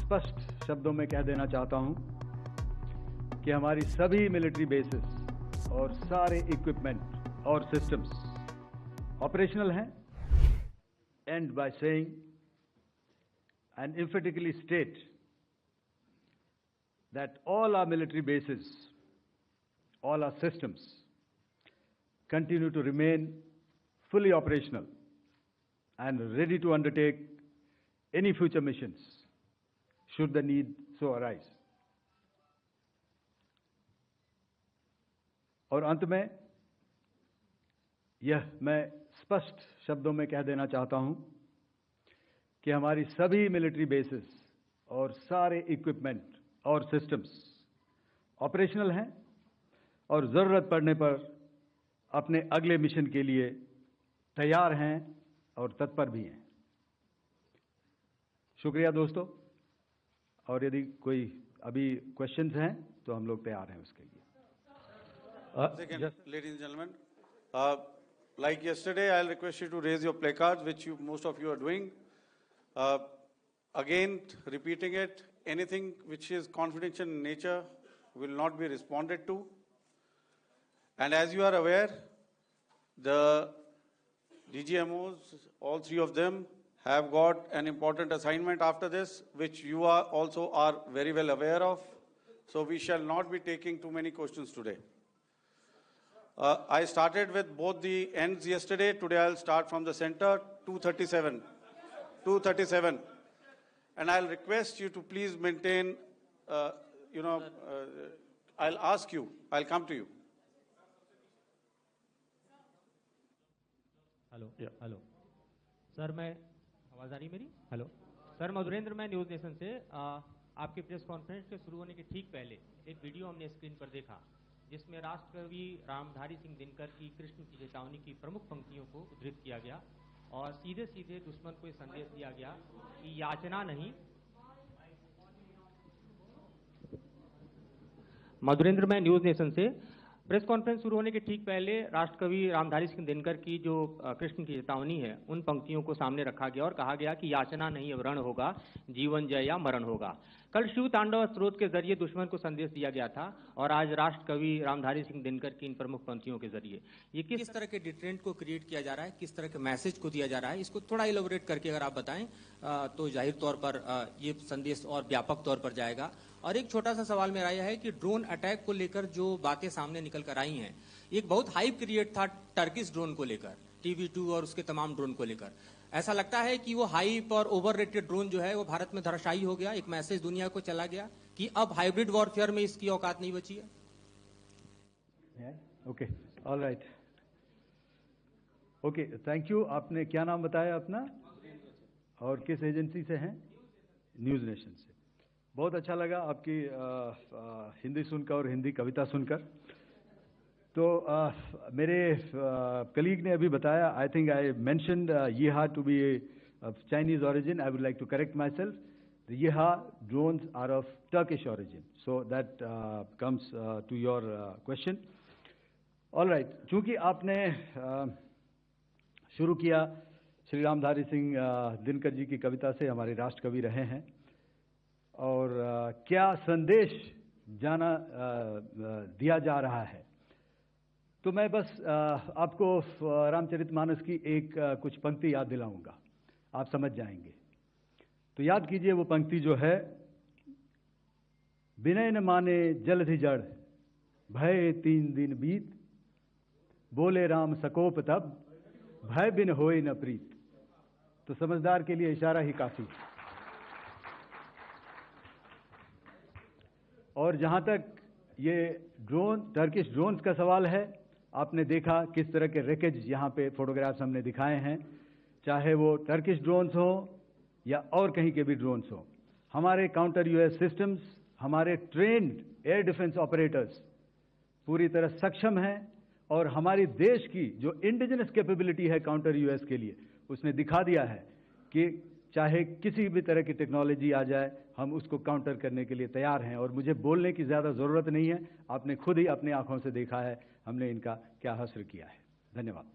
स्पष्ट शब्दों में कह देना चाहता हूं कि हमारी सभी मिलिट्री बेसिस और सारे इक्विपमेंट और सिस्टम्स ऑपरेशनल हैं. And by saying and emphatically state that all our military bases, all our systems continue to remain fully operational and ready to undertake any future missions should the need so arise. और अंत में यह मैं स्पष्ट शब्दों में कह देना चाहता हूं कि हमारी सभी मिलिट्री बेसिस और सारे इक्विपमेंट और सिस्टम्स ऑपरेशनल हैं और जरूरत पड़ने पर अपने अगले मिशन के लिए तैयार हैं और तत्पर भी हैं. शुक्रिया दोस्तों. और यदि कोई अभी क्वेश्चंस हैं तो हम लोग तैयार हैं उसके लिए. Ladies and gentlemen, like yesterday, I'll request you to raise your placards, which most of you are doing. Again, repeating it, anything which is confidential in nature will not be responded to. And as you are aware, the DGMOs, all three of them, have got an important assignment after this, which you also are very well aware of. So we shall not be taking too many questions today. I started with both the ends yesterday. Today I'll start from the center, 237. 237. And I'll request you to please maintain, I'll ask you, I'll come to you. Hello. Hello sir, मैं आवाज़ आ रही मेरी? Hello sir, Madhurendra, मैं news nation से. आपके press conference के शुरू होने के ठीक पहले एक वीडियो हमने स्क्रीन पर देखा जिसमें राष्ट्रकवि रामधारी सिंह दिनकर की कृष्ण की चेतावनी की प्रमुख पंक्तियों को उद्धृत किया गया और सीधे सीधे दुश्मन को संदेश दिया गया कि याचना नहीं. मधुरेंद्र, मैं न्यूज़ नेशन से. प्रेस कॉन्फ्रेंस शुरू होने के ठीक पहले राष्ट्रकवि रामधारी सिंह दिनकर की जो कृष्ण की चेतावनी है उन पंक्तियों को सामने रखा गया और कहा गया कि याचना नहीं अब रण होगा, जीवन जय या मरण होगा. कल शिव तांडव स्त्रोत के जरिए दुश्मन को संदेश दिया गया था और आज राष्ट्रकवि रामधारी सिंह दिनकर की इन प्रमुख पंक्तियों के जरिए ये किस तरह के डिटरेंट को क्रिएट किया जा रहा है, किस तरह के मैसेज को दिया जा रहा है, इसको थोड़ा इलेबोरेट करके अगर आप बताएं तो जाहिर तौर पर ये संदेश और व्यापक तौर पर जाएगा. और एक छोटा सा सवाल मेरा यह है कि ड्रोन अटैक को लेकर जो बातें सामने निकल कर आई हैं, एक बहुत हाइप क्रिएट था टर्किश ड्रोन को लेकर, TB2 और उसके तमाम ड्रोन को लेकर. ऐसा लगता है कि वो हाइप और ओवररेटेड ड्रोन जो है वो भारत में धराशायी हो गया. एक मैसेज दुनिया को चला गया कि अब हाइब्रिड वॉरफेयर में इसकी औकात नहीं बची है. Okay, all right. Okay, thank you. आपने क्या नाम बताया अपना और किस एजेंसी से हैं? न्यूज़ नेशन से. बहुत अच्छा लगा आपकी हिंदी सुनकर और हिंदी कविता सुनकर. तो मेरे कलीग ने अभी बताया, I think I mentioned Yiha to be of Chinese origin. I would like to correct myself. The Yiha drones are of Turkish origin. So that comes to your question. All right. चूंकि आपने शुरू किया श्री रामधारी सिंह दिनकर जी की कविता से, हमारे राष्ट्रकवि रहे हैं, और क्या संदेश दिया जा रहा है, तो मैं बस आपको रामचरितमानस की एक कुछ पंक्ति याद दिलाऊंगा, आप समझ जाएंगे. तो याद कीजिए वो पंक्ति जो है, विनय न माने जलधि जड़, भय 3 दिन बीत, बोले राम सकोप तब, भय बिन होए न प्रीत. तो समझदार के लिए इशारा ही काफी. और जहां तक ये टर्किश ड्रोन्स का सवाल है, आपने देखा किस तरह के रेकेज यहाँ पे फोटोग्राफ्स हमने दिखाए हैं, चाहे वो टर्किश ड्रोन्स हो या और कहीं के भी ड्रोन्स हो. हमारे काउंटर यूएस सिस्टम्स, हमारे ट्रेन्ड एयर डिफेंस ऑपरेटर्स पूरी तरह सक्षम हैं और हमारी देश की जो इंडिजिनस कैपेबिलिटी है काउंटर यूएस के लिए, उसने दिखा दिया है कि चाहे किसी भी तरह की टेक्नोलॉजी आ जाए, हम उसको काउंटर करने के लिए तैयार हैं. और मुझे बोलने की ज़्यादा ज़रूरत नहीं है, आपने खुद ही अपनी आंखों से देखा है हमने इनका क्या हश्र किया है. धन्यवाद.